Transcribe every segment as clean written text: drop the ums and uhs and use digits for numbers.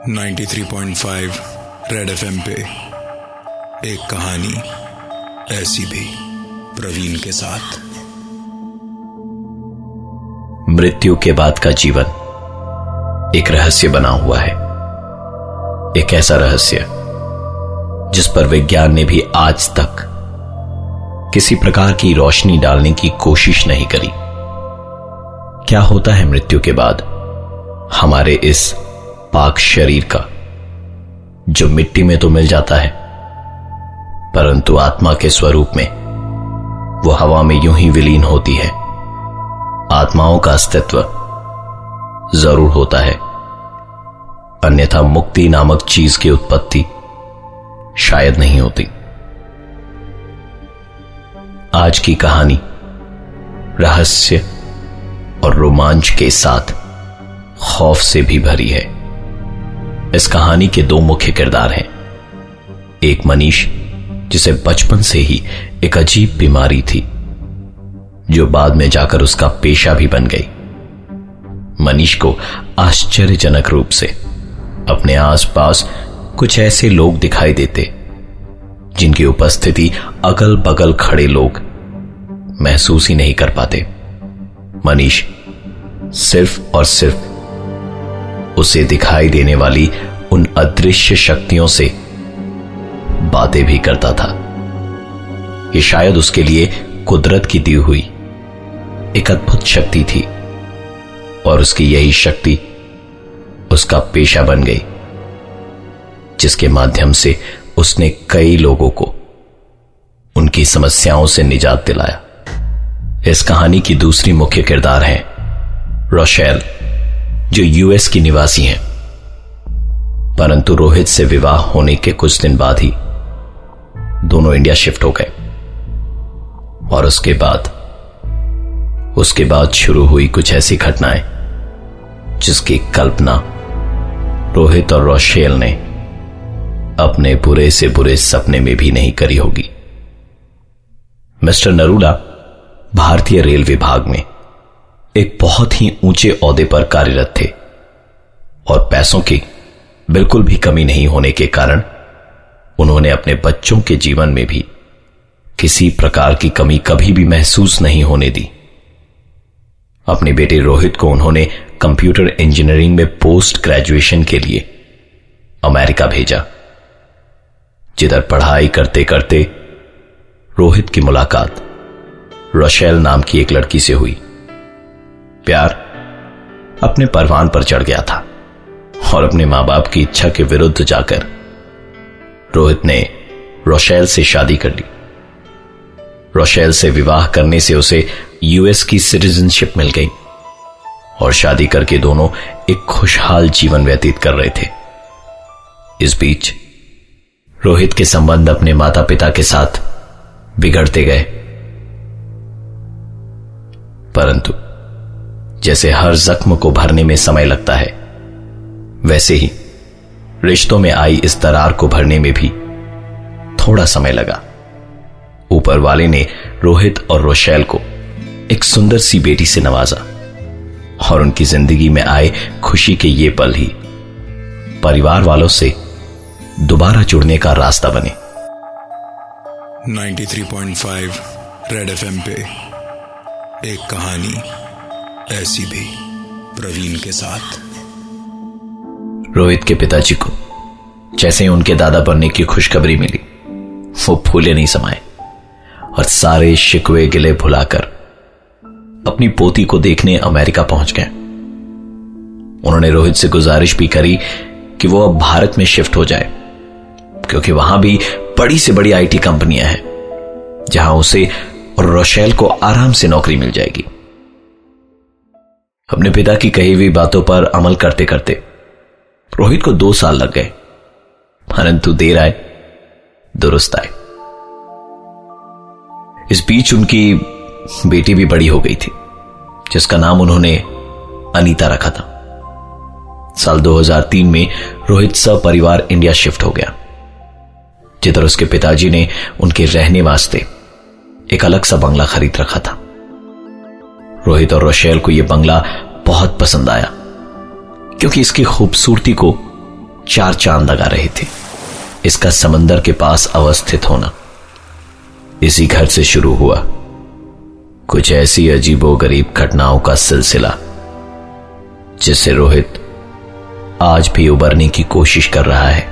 93.5 red FM पे एक कहानी ऐसी भी, प्रवीण के साथ। मृत्यु के बाद का जीवन एक रहस्य बना हुआ है। एक ऐसा रहस्य जिस पर विज्ञान ने भी आज तक किसी प्रकार की रोशनी डालने की कोशिश नहीं करी। क्या होता है मृत्यु के बाद हमारे इस पाक शरीर का, जो मिट्टी में तो मिल जाता है परंतु आत्मा के स्वरूप में वो हवा में यूं ही विलीन होती है। आत्माओं का अस्तित्व जरूर होता है, अन्यथा मुक्ति नामक चीज की उत्पत्ति शायद नहीं होती। आज की कहानी रहस्य और रोमांच के साथ खौफ से भी भरी है। इस कहानी के दो मुख्य किरदार हैं। एक मनीष, जिसे बचपन से ही एक अजीब बीमारी थी जो बाद में जाकर उसका पेशा भी बन गई। मनीष को आश्चर्यजनक रूप से अपने आसपास कुछ ऐसे लोग दिखाई देते जिनकी उपस्थिति अगल बगल खड़े लोग महसूस ही नहीं कर पाते। मनीष सिर्फ और सिर्फ उसे दिखाई देने वाली उन अदृश्य शक्तियों से बातें भी करता था। ये शायद उसके लिए कुदरत की दी हुई एक अद्भुत शक्ति थी और उसकी यही शक्ति उसका पेशा बन गई, जिसके माध्यम से उसने कई लोगों को उनकी समस्याओं से निजात दिलाया। इस कहानी की दूसरी मुख्य किरदार है रोशेल, जो यूएस की निवासी हैं, परंतु रोहित से विवाह होने के कुछ दिन बाद ही दोनों इंडिया शिफ्ट हो गए। और उसके बाद शुरू हुई कुछ ऐसी घटनाएं जिसकी कल्पना रोहित और रोशेल ने अपने बुरे से बुरे सपने में भी नहीं करी होगी। मिस्टर नरूला भारतीय रेल विभाग में एक बहुत ही ऊंचे ओहदे पर कार्यरत थे और पैसों की बिल्कुल भी कमी नहीं होने के कारण उन्होंने अपने बच्चों के जीवन में भी किसी प्रकार की कमी कभी भी महसूस नहीं होने दी। अपने बेटे रोहित को उन्होंने कंप्यूटर इंजीनियरिंग में पोस्ट ग्रेजुएशन के लिए अमेरिका भेजा, जिधर पढ़ाई करते करते रोहित की मुलाकात रोशेल नाम की एक लड़की से हुई। प्यार अपने परवान पर चढ़ गया था और अपने मां बाप की इच्छा के विरुद्ध जाकर रोहित ने रोशेल से शादी कर ली। रोशेल से विवाह करने से उसे यूएस की सिटीजनशिप मिल गई और शादी करके दोनों एक खुशहाल जीवन व्यतीत कर रहे थे। इस बीच रोहित के संबंध अपने माता पिता के साथ बिगड़ते गए, परंतु जैसे हर जख्म को भरने में समय लगता है, वैसे ही रिश्तों में आई इस दरार को भरने में भी थोड़ा समय लगा। ऊपर वाले ने रोहित और रोशेल को एक सुंदर सी बेटी से नवाजा और उनकी जिंदगी में आए खुशी के ये पल ही परिवार वालों से दोबारा जुड़ने का रास्ता बने। 93.5 रेड एफएम पे एक कहानी ऐसी भी, प्रवीण के साथ। रोहित के पिताजी को जैसे उनके दादा बनने की खुशखबरी मिली, वो फूले नहीं समाये और सारे शिकवे गिले भुलाकर अपनी पोती को देखने अमेरिका पहुंच गए। उन्होंने रोहित से गुजारिश भी करी कि वो अब भारत में शिफ्ट हो जाए, क्योंकि वहां भी बड़ी से बड़ी आईटी कंपनियां हैं जहां उसे और रोशेल को आराम से नौकरी मिल जाएगी। अपने पिता की कही हुई बातों पर अमल करते करते रोहित को 2 साल लग गए, परंतु देर आए दुरुस्त आए। इस बीच उनकी बेटी भी बड़ी हो गई थी, जिसका नाम उन्होंने अनीता रखा था। साल 2003 में रोहित सपरिवार इंडिया शिफ्ट हो गया, जिधर उसके पिताजी ने उनके रहने वास्ते एक अलग सा बंगला खरीद रखा था। रोहित और रोशेल को यह बंगला बहुत पसंद आया, क्योंकि इसकी खूबसूरती को चार चांद लगा रहे थे। इसका समंदर के पास अवस्थित होना इसी घर से शुरू हुआ। कुछ ऐसी अजीबोगरीब घटनाओं का सिलसिला जिससे रोहित आज भी उबरने की कोशिश कर रहा है,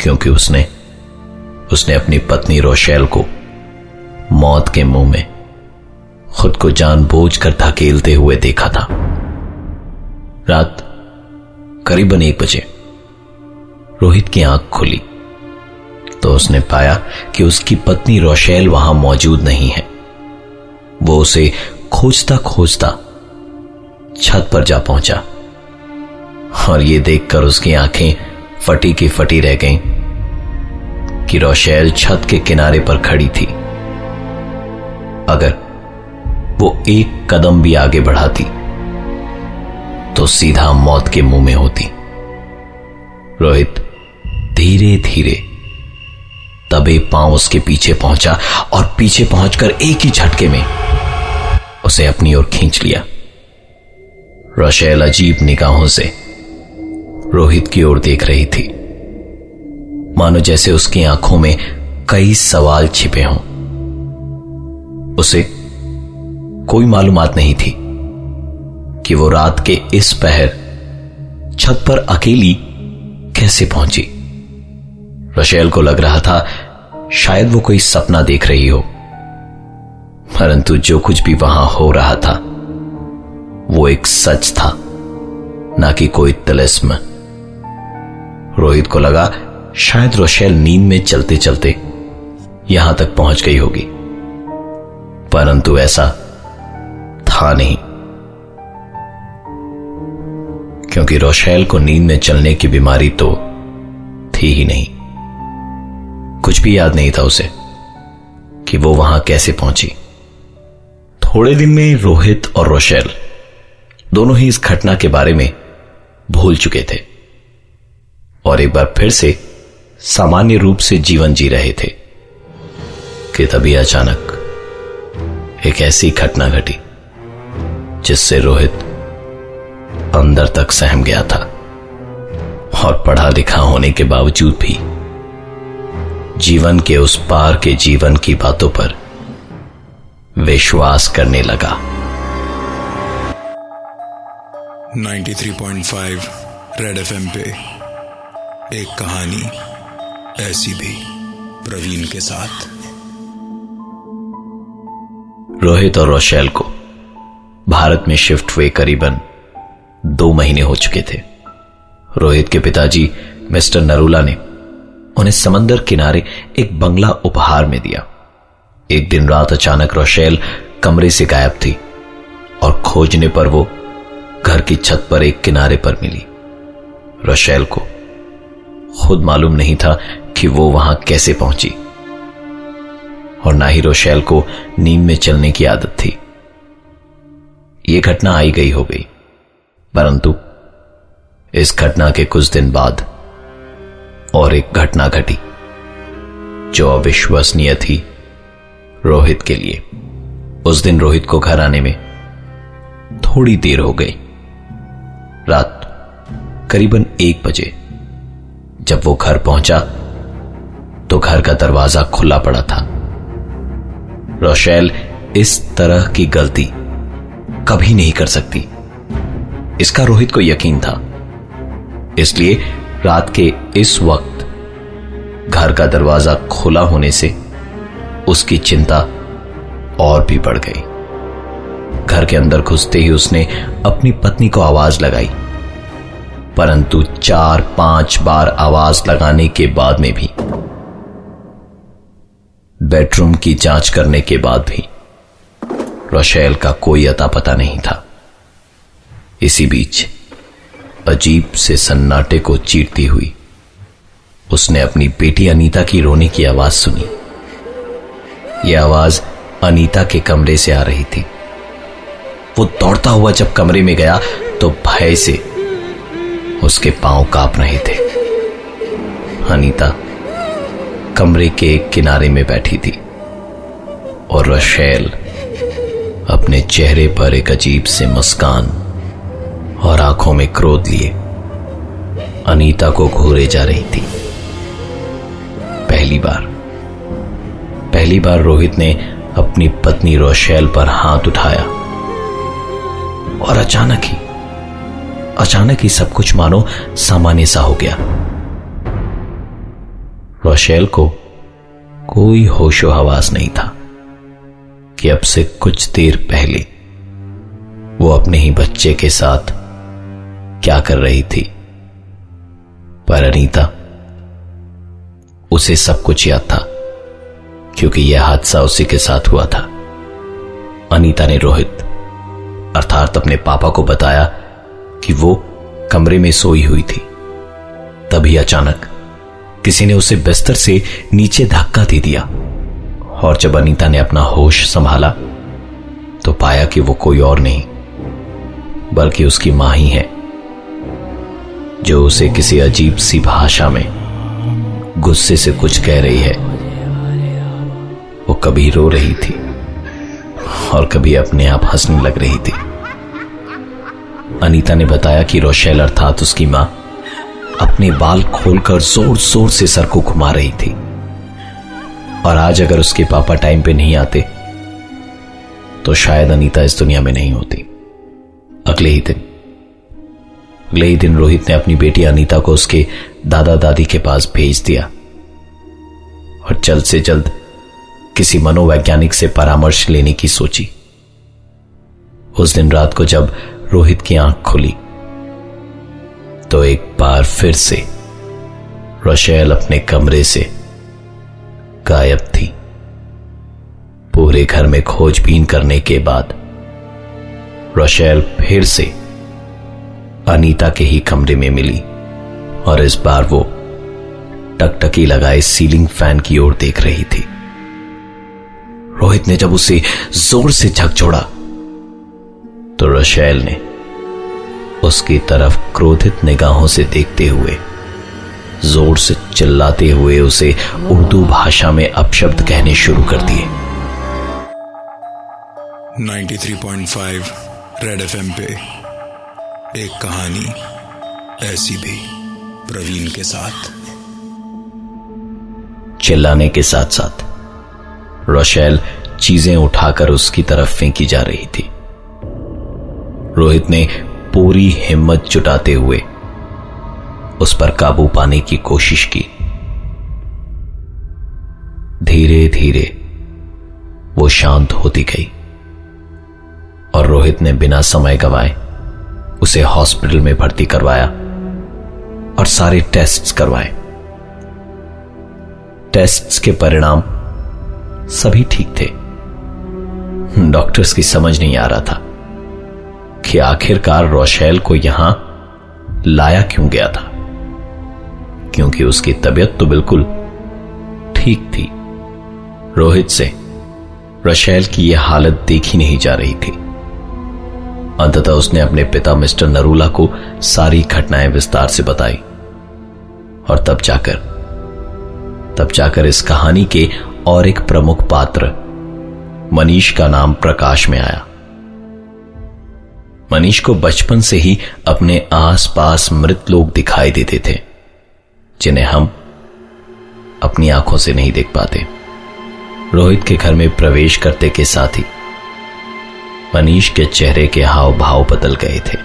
क्योंकि उसने अपनी पत्नी रोशेल को मौत के मुंह में खुद को जानबूझकर धकेलते हुए देखा था। रात करीबन 1 बजे रोहित की आंख खुली तो उसने पाया कि उसकी पत्नी रोशेल वहां मौजूद नहीं है। वो उसे खोजता खोजता छत पर जा पहुंचा और ये देखकर उसकी आंखें फटी की फटी रह गईं कि रोशेल छत के किनारे पर खड़ी थी। अगर वो एक कदम भी आगे बढ़ाती तो सीधा मौत के मुंह में होती। रोहित धीरे धीरे दबे पांव उसके पीछे पहुंचा और पीछे पहुंचकर एक ही झटके में उसे अपनी ओर खींच लिया। रोशेल अजीब निगाहों से रोहित की ओर देख रही थी, मानो जैसे उसकी आंखों में कई सवाल छिपे हों। उसे कोई मालूमात नहीं थी कि वो रात के इस पहर छत पर अकेली कैसे पहुंची। रोशेल को लग रहा था शायद वो कोई सपना देख रही हो, परंतु जो कुछ भी वहां हो रहा था वो एक सच था, ना कि कोई तिलिस्म। रोहित को लगा शायद रोशेल नींद में चलते चलते यहां तक पहुंच गई होगी, परंतु ऐसा था नहीं, क्योंकि रोशेल को नींद में चलने की बीमारी तो थी ही नहीं। कुछ भी याद नहीं था उसे कि वो वहां कैसे पहुंची। थोड़े दिन में रोहित और रोशेल दोनों ही इस घटना के बारे में भूल चुके थे और एक बार फिर से सामान्य रूप से जीवन जी रहे थे कि तभी अचानक एक ऐसी घटना घटी जिससे रोहित अंदर तक सहम गया था और पढ़ा लिखा होने के बावजूद भी जीवन के उस पार के जीवन की बातों पर विश्वास करने लगा। 93.5 रेड एफएम पे एक कहानी ऐसी भी, प्रवीण के साथ। रोहित और रोशेल को भारत में शिफ्ट हुए करीबन 2 महीने हो चुके थे। रोहित के पिताजी मिस्टर नरूला ने उन्हें समंदर किनारे एक बंगला उपहार में दिया। एक दिन रात अचानक रोशेल कमरे से गायब थी और खोजने पर वो घर की छत पर एक किनारे पर मिली। रोशेल को खुद मालूम नहीं था कि वो वहां कैसे पहुंची और ना ही रोशेल को नींद में चलने की आदत थी। यह घटना आई गई हो गई, परंतु इस घटना के कुछ दिन बाद और एक घटना घटी जो अविश्वसनीय थी रोहित के लिए। उस दिन रोहित को घर आने में थोड़ी देर हो गई। रात करीबन 1 बजे जब वो घर पहुंचा तो घर का दरवाजा खुला पड़ा था। रोशेल इस तरह की गलती कभी नहीं कर सकती, इसका रोहित को यकीन था। इसलिए रात के इस वक्त घर का दरवाजा खुला होने से उसकी चिंता और भी बढ़ गई। घर के अंदर घुसते ही उसने अपनी पत्नी को आवाज लगाई, परंतु 4-5 बार आवाज लगाने के बाद में भी, बेडरूम की जांच करने के बाद भी रोशेल का कोई अता पता नहीं था। इसी बीच अजीब से सन्नाटे को चीरती हुई उसने अपनी बेटी अनीता की रोने की आवाज सुनी। यह आवाज अनीता के कमरे से आ रही थी। वो दौड़ता हुआ जब कमरे में गया तो भय से उसके पांव कांप रहे थे। अनीता कमरे के एक किनारे में बैठी थी और रोशेल अपने चेहरे पर एक अजीब से मुस्कान और आंखों में क्रोध लिए अनीता को घूरे जा रही थी। पहली बार रोहित ने अपनी पत्नी रोशेल पर हाथ उठाया और अचानक ही सब कुछ मानो सामान्य सा हो गया। रोशेल को कोई होशो हवास नहीं था कि अब से कुछ देर पहले वो अपने ही बच्चे के साथ क्या कर रही थी। पर अनीता, उसे सब कुछ याद था, क्योंकि यह हादसा उसी के साथ हुआ था। अनीता ने रोहित अर्थात अपने पापा को बताया कि वो कमरे में सोई हुई थी। तभी अचानक किसी ने उसे बिस्तर से नीचे धक्का दे दिया और जब अनीता ने अपना होश संभाला तो पाया कि वो कोई और नहीं बल्कि उसकी मां ही है, जो उसे किसी अजीब सी भाषा में गुस्से से कुछ कह रही है। वो कभी रो रही थी और कभी अपने आप हंसने लग रही थी। अनीता ने बताया कि रोशेल अर्थात उसकी मां अपने बाल खोलकर जोर जोर से सर को घुमा रही थी और आज अगर उसके पापा टाइम पे नहीं आते तो शायद अनीता इस दुनिया में नहीं होती। अगले ही दिन रोहित ने अपनी बेटी अनीता को उसके दादा दादी के पास भेज दिया और जल्द से जल्द किसी मनोवैज्ञानिक से परामर्श लेने की सोची। उस दिन रात को जब रोहित की आंख खुली तो एक बार फिर से रोशेल अपने कमरे से गायब थी। पूरे घर में खोजबीन करने के बाद रोशेल फिर से अनीता के ही कमरे में मिली और इस बार वो टकटकी लगाए सीलिंग फैन की ओर देख रही थी। रोहित ने जब उसे जोर से झकझोड़ा तो रोशेल ने उसकी तरफ क्रोधित निगाहों से देखते हुए जोर से चिल्लाते हुए उसे उर्दू भाषा में अपशब्द कहने शुरू कर दिए। 93.5 रेड एफएम पे एक कहानी ऐसी भी, प्रवीण के साथ। चिल्लाने के साथ साथ रोशेल चीजें उठाकर उसकी तरफ फेंकी जा रही थी। रोहित ने पूरी हिम्मत जुटाते हुए उस पर काबू पाने की कोशिश की। धीरे धीरे वो शांत होती गई और रोहित ने बिना समय गवाए उसे हॉस्पिटल में भर्ती करवाया और सारे टेस्ट्स करवाए। टेस्ट्स के परिणाम सभी ठीक थे। डॉक्टर्स की समझ नहीं आ रहा था कि आखिरकार रोशेल को यहां लाया क्यों गया था, क्योंकि उसकी तबीयत तो बिल्कुल ठीक थी। रोहित से रोशेल की यह हालत देखी नहीं जा रही थी। अंततः उसने अपने पिता मिस्टर नरूला को सारी घटनाएं विस्तार से बताई और तब जाकर इस कहानी के और एक प्रमुख पात्र मनीष का नाम प्रकाश में आया। मनीष को बचपन से ही अपने आसपास मृत लोग दिखाई देते थे, जिन्हें हम अपनी आंखों से नहीं देख पाते। रोहित के घर में प्रवेश करते के साथ ही मनीष के चेहरे के हाव भाव बदल गए थे।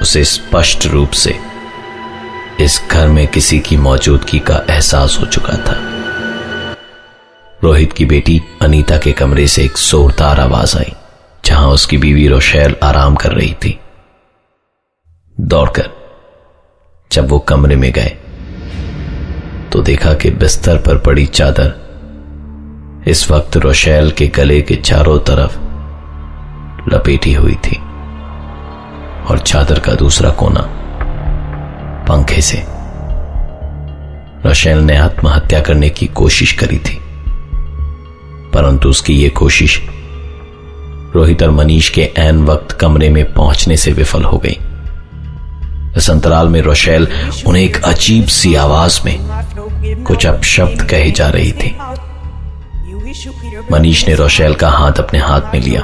उसे स्पष्ट रूप से इस घर में किसी की मौजूदगी का एहसास हो चुका था। रोहित की बेटी अनीता के कमरे से एक जोरदार आवाज आई, जहां उसकी बीवी रोशेल आराम कर रही थी। दौड़कर जब वो कमरे में गए तो देखा कि बिस्तर पर पड़ी चादर इस वक्त रोशेल के गले के चारों तरफ लपेटी हुई थी और चादर का दूसरा कोना पंखे से। रोशेल ने आत्महत्या करने की कोशिश करी थी, परंतु उसकी यह कोशिश रोहित और मनीष के ऐन वक्त कमरे में पहुंचने से विफल हो गई। इस अंतराल में रोशेल उन्हें एक अजीब सी आवाज में कुछ अपशब्द कहे जा रही थी। मनीष ने रोशेल का हाथ अपने हाथ में लिया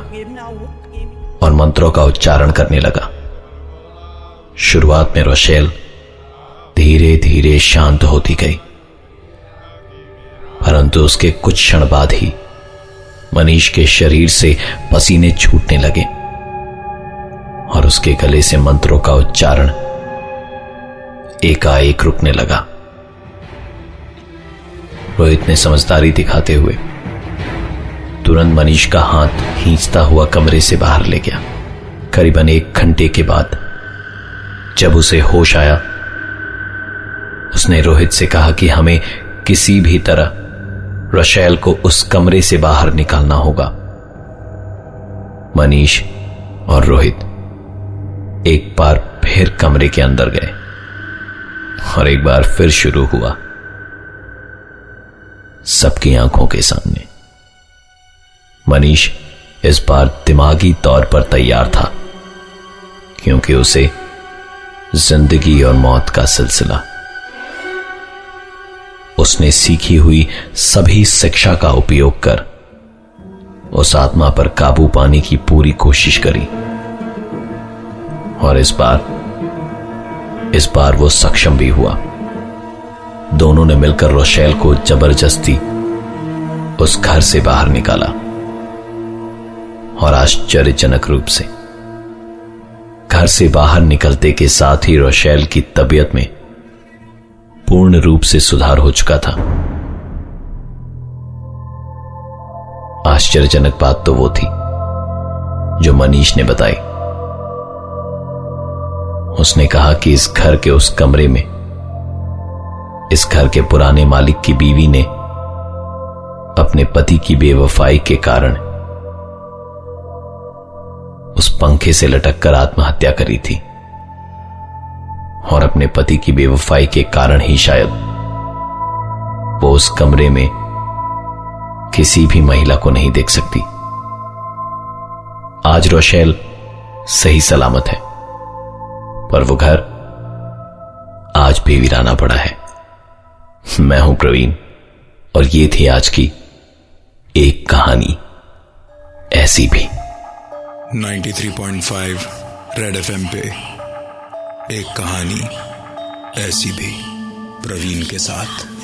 और मंत्रों का उच्चारण करने लगा। शुरुआत में रोशेल धीरे धीरे शांत होती गई, परंतु उसके कुछ क्षण बाद ही मनीष के शरीर से पसीने छूटने लगे और उसके गले से मंत्रों का उच्चारण एकाएक रुकने लगा। रोहित ने समझदारी दिखाते हुए तुरंत मनीष का हाथ खींचता हुआ कमरे से बाहर ले गया। करीबन 1 घंटे के बाद जब उसे होश आया, उसने रोहित से कहा कि हमें किसी भी तरह रोशेल को उस कमरे से बाहर निकालना होगा। मनीष और रोहित एक बार फिर कमरे के अंदर गए और एक बार फिर शुरू हुआ। सबकी आंखों के सामने मनीष इस बार दिमागी तौर पर तैयार था, क्योंकि उसे जिंदगी और मौत का सिलसिला, उसने सीखी हुई सभी शिक्षा का उपयोग कर उस आत्मा पर काबू पाने की पूरी कोशिश करी और इस बार वो सक्षम भी हुआ। दोनों ने मिलकर रोशेल को जबरदस्ती उस घर से बाहर निकाला और आश्चर्यजनक रूप से घर से बाहर निकलते के साथ ही रोशेल की तबीयत में पूर्ण रूप से सुधार हो चुका था। आश्चर्यजनक बात तो वो थी जो मनीष ने बताई। उसने कहा कि इस घर के उस कमरे में इस घर के पुराने मालिक की बीवी ने अपने पति की बेवफाई के कारण उस पंखे से लटककर आत्महत्या करी थी और अपने पति की बेवफाई के कारण ही शायद वो उस कमरे में किसी भी महिला को नहीं देख सकती। आज रोशेल सही सलामत है, पर वो घर आज भी वीराना पड़ा है। मैं हूं प्रवीण और ये थी आज की एक कहानी ऐसी भी। 93.5 रेड एफएम पे एक कहानी ऐसी भी, प्रवीण के साथ।